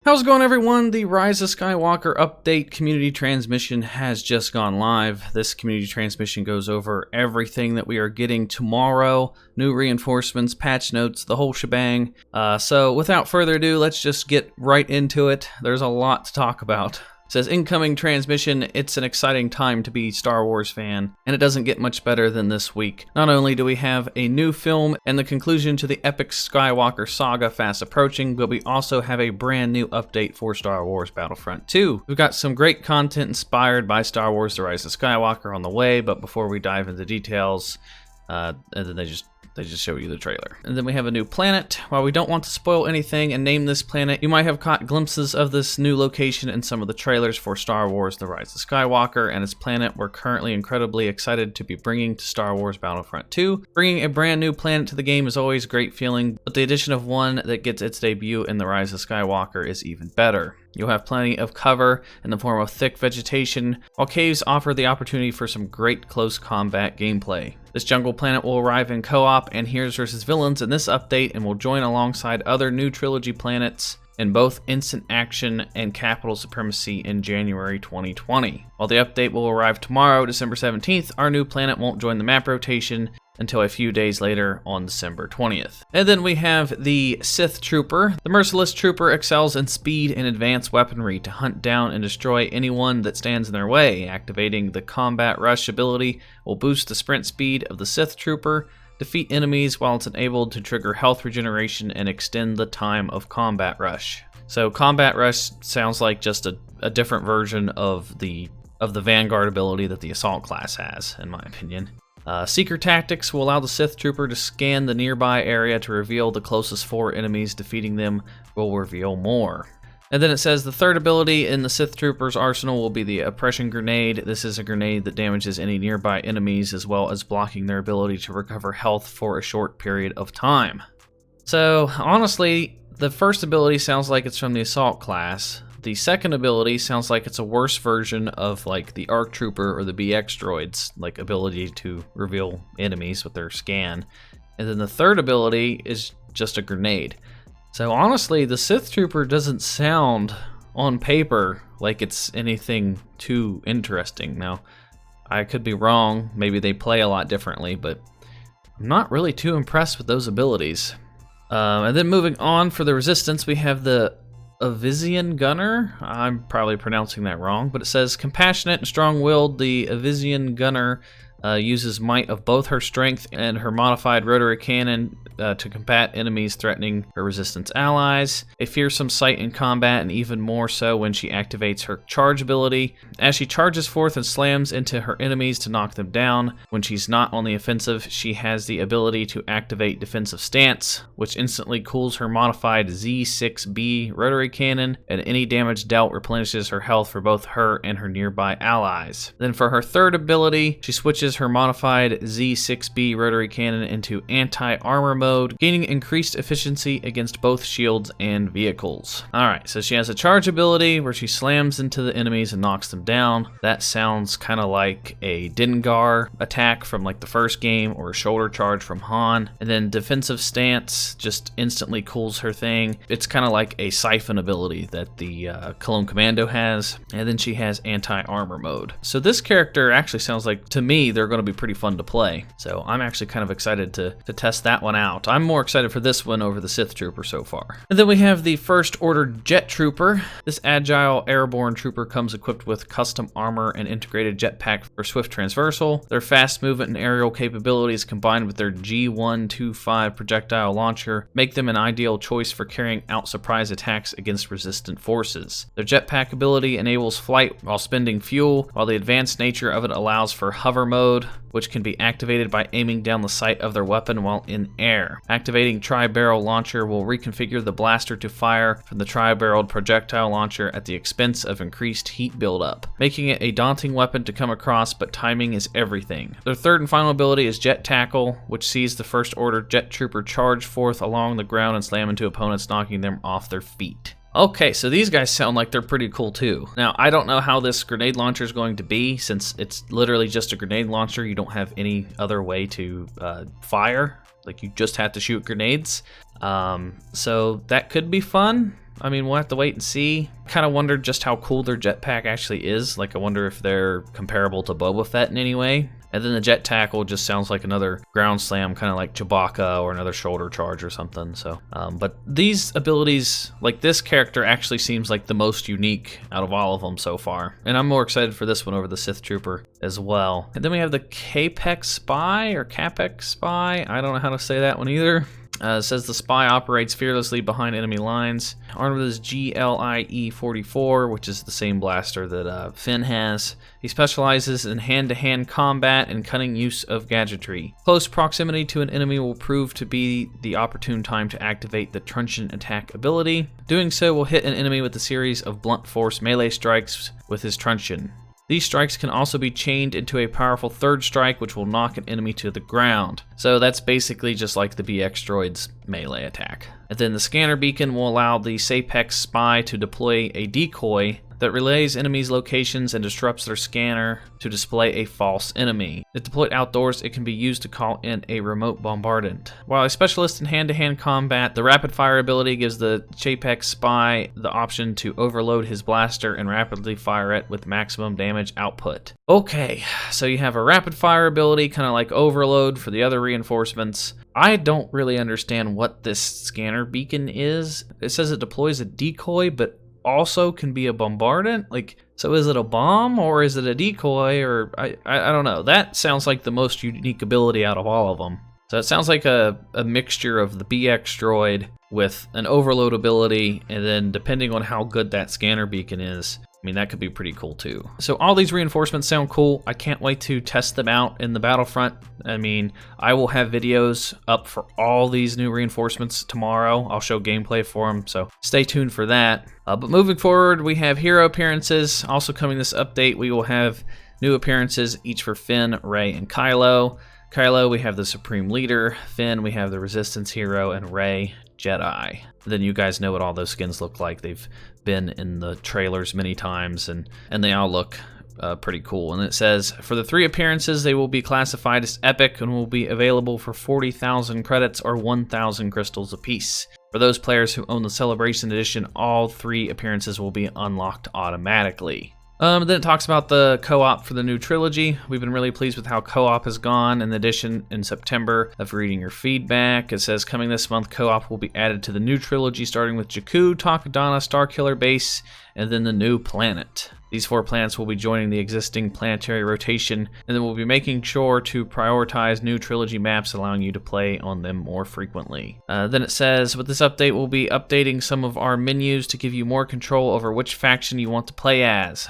How's it going, everyone? The Rise of Skywalker update community transmission has just gone live. This community transmission goes over everything that we are getting tomorrow, new reinforcements, patch notes, the whole shebang. So without further ado, let's just get right into it. There's a lot to talk about. It says, incoming transmission, it's an exciting time to be a Star Wars fan, and it doesn't get much better than this week. Not only do we have a new film and the conclusion to the epic Skywalker saga fast approaching, but we also have a brand new update for Star Wars Battlefront 2. We've got some great content inspired by Star Wars The Rise of Skywalker on the way, but before we dive into details, and then they just show you the trailer. And then we have a new planet. While we don't want to spoil anything and name this planet, you might have caught glimpses of this new location in some of the trailers for Star Wars The Rise of Skywalker and its planet we're currently incredibly excited to be bringing to Star Wars Battlefront 2. Bringing a brand new planet to the game is always a great feeling, but the addition of one that gets its debut in The Rise of Skywalker is even better. You'll have plenty of cover in the form of thick vegetation, while caves offer the opportunity for some great close combat gameplay. This jungle planet will arrive in co-op and Heroes vs. Villains in this update and will join alongside other new trilogy planets in both Instant Action and Capital Supremacy in January 2020. While the update will arrive tomorrow, December 17th, our new planet won't join the map rotation until a few days later on December 20th. And then we have the Sith Trooper. The merciless trooper excels in speed and advanced weaponry to hunt down and destroy anyone that stands in their way. Activating the Combat Rush ability will boost the sprint speed of the Sith Trooper, defeat enemies while it's enabled to trigger health regeneration and extend the time of Combat Rush. So Combat Rush sounds like just a different version of the Vanguard ability that the Assault class has, in my opinion. Seeker Tactics will allow the Sith Trooper to scan the nearby area to reveal the closest 4 enemies. Defeating them will reveal more. And then it says the third ability in the Sith Trooper's arsenal will be the Oppression Grenade. This is a grenade that damages any nearby enemies as well as blocking their ability to recover health for a short period of time. So honestly, the first ability sounds like it's from the Assault class. The second ability sounds like it's a worse version of like the ARC Trooper or the BX droids, like ability to reveal enemies with their scan. And then the third ability is just a grenade. So honestly, the Sith Trooper doesn't sound on paper like it's anything too interesting. Now, I could be wrong, maybe they play a lot differently, but I'm not really too impressed with those abilities. And then moving on for the Resistance, we have the Ovissian Gunner. I'm probably pronouncing that wrong, but it says compassionate and strong-willed. The Ovissian Gunner uses might of both her strength and her modified rotary cannon to combat enemies threatening her Resistance allies. A fearsome sight in combat, and even more so when she activates her charge ability. As she charges forth and slams into her enemies to knock them down, when she's not on the offensive, she has the ability to activate Defensive Stance, which instantly cools her modified Z6B rotary cannon, and any damage dealt replenishes her health for both her and her nearby allies. Then for her third ability, she switches her modified Z6B rotary cannon into anti-armor mode, gaining increased efficiency against both shields and vehicles. Alright, so she has a charge ability where she slams into the enemies and knocks them down. That sounds kind of like a Dengar attack from like the first game, or a shoulder charge from Han. And then Defensive Stance just instantly cools her thing. It's kind of like a Siphon ability that the Cologne Commando has. And then she has anti-armor mode. So this character actually sounds like, to me, they're going to be pretty fun to play. So I'm actually kind of excited to test that one out. I'm more excited for this one over the Sith Trooper so far. And then we have the First Order Jet Trooper. This agile airborne trooper comes equipped with custom armor and integrated jetpack for swift transversal. Their fast movement and aerial capabilities combined with their G125 projectile launcher make them an ideal choice for carrying out surprise attacks against resistant forces. Their jetpack ability enables flight while spending fuel, while the advanced nature of it allows for hover mode, which can be activated by aiming down the sight of their weapon while in air. Activating tri-barrel launcher will reconfigure the blaster to fire from the tri-barreled projectile launcher at the expense of increased heat buildup, making it a daunting weapon to come across, but timing is everything. Their third and final ability is Jet Tackle, which sees the First Order Jet Trooper charge forth along the ground and slam into opponents, knocking them off their feet. Okay, so these guys sound like they're pretty cool too. Now, I don't know how this grenade launcher is going to be, since it's literally just a grenade launcher. You don't have any other way to fire. Like, you just have to shoot grenades. So that could be fun. I mean, we'll have to wait and see. Kind of wondered just how cool their jetpack actually is. Like, I wonder if they're comparable to Boba Fett in any way. And then the jet tackle just sounds like another ground slam, kind of like Chewbacca or another shoulder charge or something. So, but these abilities, like this character, actually seems like the most unique out of all of them so far. And I'm more excited for this one over the Sith Trooper as well. And then we have the Capex Spy or Capex Spy. I don't know how to say that one either. It says the spy operates fearlessly behind enemy lines, armed with his GLIE-44, which is the same blaster that Finn has. He specializes in hand-to-hand combat and cunning use of gadgetry. Close proximity to an enemy will prove to be the opportune time to activate the truncheon attack ability. Doing so will hit an enemy with a series of blunt force melee strikes with his truncheon. These strikes can also be chained into a powerful third strike, which will knock an enemy to the ground. So that's basically just like the BX droid's melee attack. And then the scanner beacon will allow the Capex Spy to deploy a decoy that relays enemies' locations and disrupts their scanner to display a false enemy. If deployed outdoors, it can be used to call in a remote bombardment. While a specialist in hand-to-hand combat, the rapid-fire ability gives the Capex Spy the option to overload his blaster and rapidly fire it with maximum damage output. Okay, so you have a rapid-fire ability, kind of like overload for the other reinforcements. I don't really understand what this scanner beacon is. It says it deploys a decoy, but also can be a bombardment. Like, so is it a bomb or is it a decoy? Or I don't know. That sounds like the most unique ability out of all of them. So it sounds like a mixture of the BX droid with an overload ability, and then depending on how good that scanner beacon is, I mean, that could be pretty cool too. So all these reinforcements sound cool. I can't wait to test them out in the Battlefront. I mean, I will have videos up for all these new reinforcements tomorrow. I'll show gameplay for them, so stay tuned for that. But moving forward, we have hero appearances. Also coming this update, we will have new appearances, each for Finn, Rey, and Kylo. Kylo, we have the Supreme Leader. Finn, we have the Resistance Hero, and Rey, Jedi. Then you guys know what all those skins look like. They've been in the trailers many times, and they all look pretty cool. And it says, for the 3 appearances, they will be classified as epic and will be available for 40,000 credits or 1,000 crystals apiece. For those players who own the Celebration Edition, all 3 appearances will be unlocked automatically. Then it talks about the co-op for the new trilogy. We've been really pleased with how co-op has gone in the edition in September of reading your feedback. It says coming this month, co-op will be added to the new trilogy, starting with Jakku, Takodana, Starkiller Base, and then the new planet. These 4 planets will be joining the existing planetary rotation, and then we'll be making sure to prioritize new trilogy maps, allowing you to play on them more frequently. Then it says, with this update, we'll be updating some of our menus to give you more control over which faction you want to play as.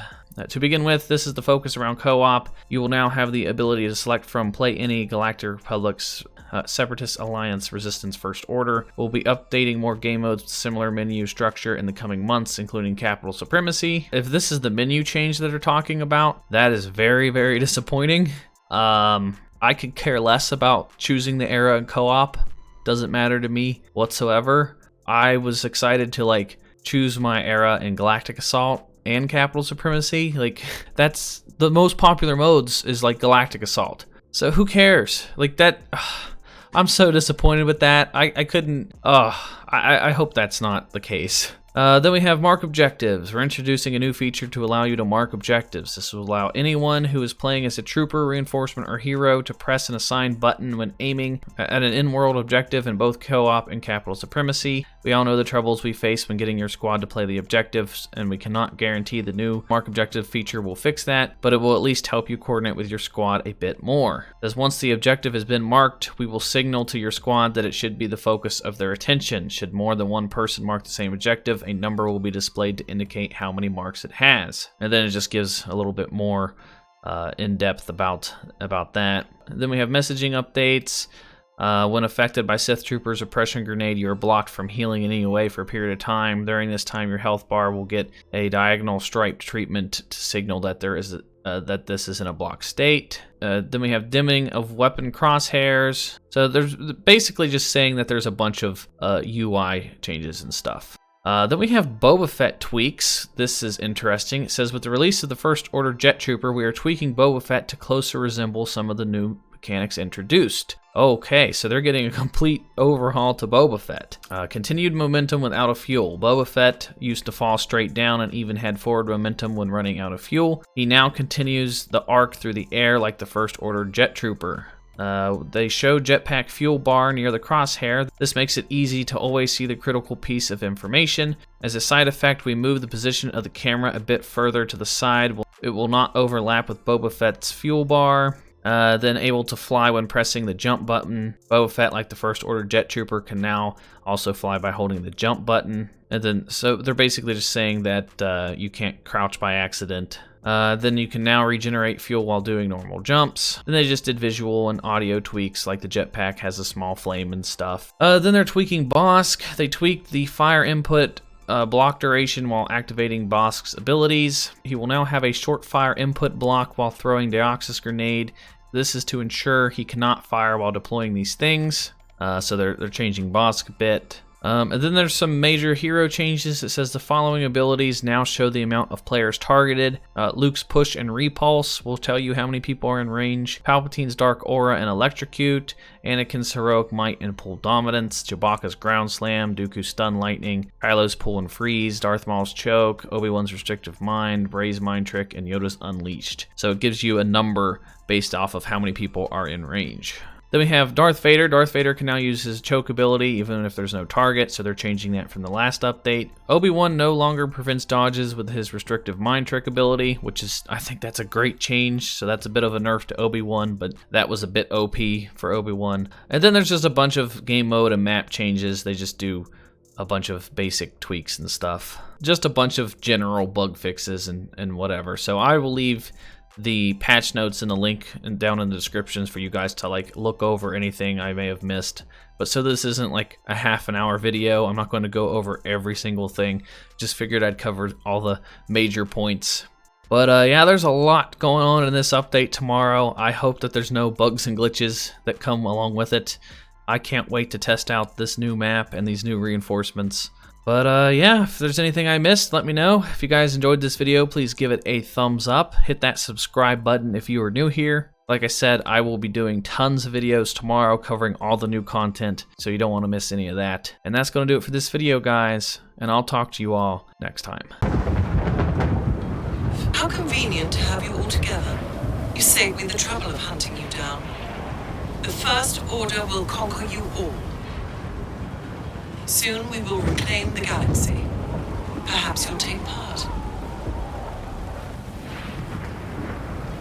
To begin with, this is the focus around co-op. You will now have the ability to select from Play Any, Galactic Republic's Separatist Alliance, Resistance First Order. We'll be updating more game modes with similar menu structure in the coming months, including Capital Supremacy. If this is the menu change that they're talking about, that is very, very disappointing. I could care less about choosing the era in co-op. Doesn't matter to me whatsoever. I was excited to like choose my era in Galactic Assault and Capital Supremacy. Like, that's the most popular modes is like Galactic Assault. So who cares? Like that, I'm so disappointed with that. I couldn't, I hope that's not the case. Then we have mark objectives. We're introducing a new feature to allow you to mark objectives. This will allow anyone who is playing as a trooper, reinforcement, or hero to press an assigned button when aiming at an in-world objective in both co-op and Capital Supremacy. We all know the troubles we face when getting your squad to play the objectives, and we cannot guarantee the new mark objective feature will fix that, but it will at least help you coordinate with your squad a bit more. As once the objective has been marked, we will signal to your squad that it should be the focus of their attention. Should more than one person mark the same objective, a number will be displayed to indicate how many marks it has. And then it just gives a little bit more in depth about that. Then we have messaging updates. When affected by Sith Trooper's oppression grenade, you are blocked from healing in any way for a period of time. During this time, your health bar will get a diagonal striped treatment to signal that there is that this is in a blocked state. Then we have dimming of weapon crosshairs. So there's basically just saying that there's a bunch of UI changes and stuff. Then we have Boba Fett tweaks. This is interesting. It says, with the release of the First Order Jet Trooper, we are tweaking Boba Fett to closer resemble some of the new mechanics introduced. Okay, so they're getting a complete overhaul to Boba Fett. Continued momentum when out of fuel. Boba Fett used to fall straight down and even had forward momentum when running out of fuel. He now continues the arc through the air like the First Order Jet Trooper. They show jetpack fuel bar near the crosshair. This makes it easy to always see the critical piece of information. As a side effect, we move the position of the camera a bit further to the side. It will not overlap with Boba Fett's fuel bar. Then able to fly when pressing the jump button. Boba Fett, like the First Order Jet Trooper, can now also fly by holding the jump button. And then, so they're basically just saying that you can't crouch by accident. Then you can now regenerate fuel while doing normal jumps. Then they just did visual and audio tweaks, like the jetpack has a small flame and stuff. Then they're tweaking Bosk. They tweaked the fire input block duration while activating Bosk's abilities. He will now have a short fire input block while throwing Deoxys Grenade. This is to ensure he cannot fire while deploying these things. So they're changing Bosk a bit. And then there's some major hero changes. It says the following abilities now show the amount of players targeted. Luke's Push and Repulse will tell you how many people are in range. Palpatine's Dark Aura and Electrocute. Anakin's Heroic Might and Pull Dominance. Chewbacca's Ground Slam. Dooku's Stun Lightning. Kylo's Pull and Freeze. Darth Maul's Choke. Obi-Wan's Restrictive Mind. Rey's Mind Trick. And Yoda's Unleashed. So it gives you a number based off of how many people are in range. Then we have Darth Vader. Darth Vader can now use his choke ability even if there's no target, so they're changing that from the last update. Obi-Wan no longer prevents dodges with his restrictive mind trick ability, which is, I think that's a great change, so that's a bit of a nerf to Obi-Wan, but that was a bit OP for Obi-Wan. And then there's just a bunch of game mode and map changes. They just do a bunch of basic tweaks and stuff. Just a bunch of general bug fixes and whatever. So I will leave the patch notes in the link and down in the descriptions for you guys to like look over anything I may have missed. But so this isn't like a half an hour video. I'm not going to go over every single thing. Just figured I'd cover all the major points. But yeah, there's a lot going on in this update tomorrow. I hope that there's no bugs and glitches that come along with it. I can't wait to test out this new map and these new reinforcements. But yeah, if there's anything I missed, let me know. If you guys enjoyed this video, please give it a thumbs up. Hit that subscribe button if you are new here. Like I said, I will be doing tons of videos tomorrow covering all the new content, so you don't want to miss any of that. And that's going to do it for this video, guys, and I'll talk to you all next time. How convenient to have you all together. You saved me the trouble of hunting you down. The First Order will conquer you all. Soon we will reclaim the galaxy. Perhaps you'll take part.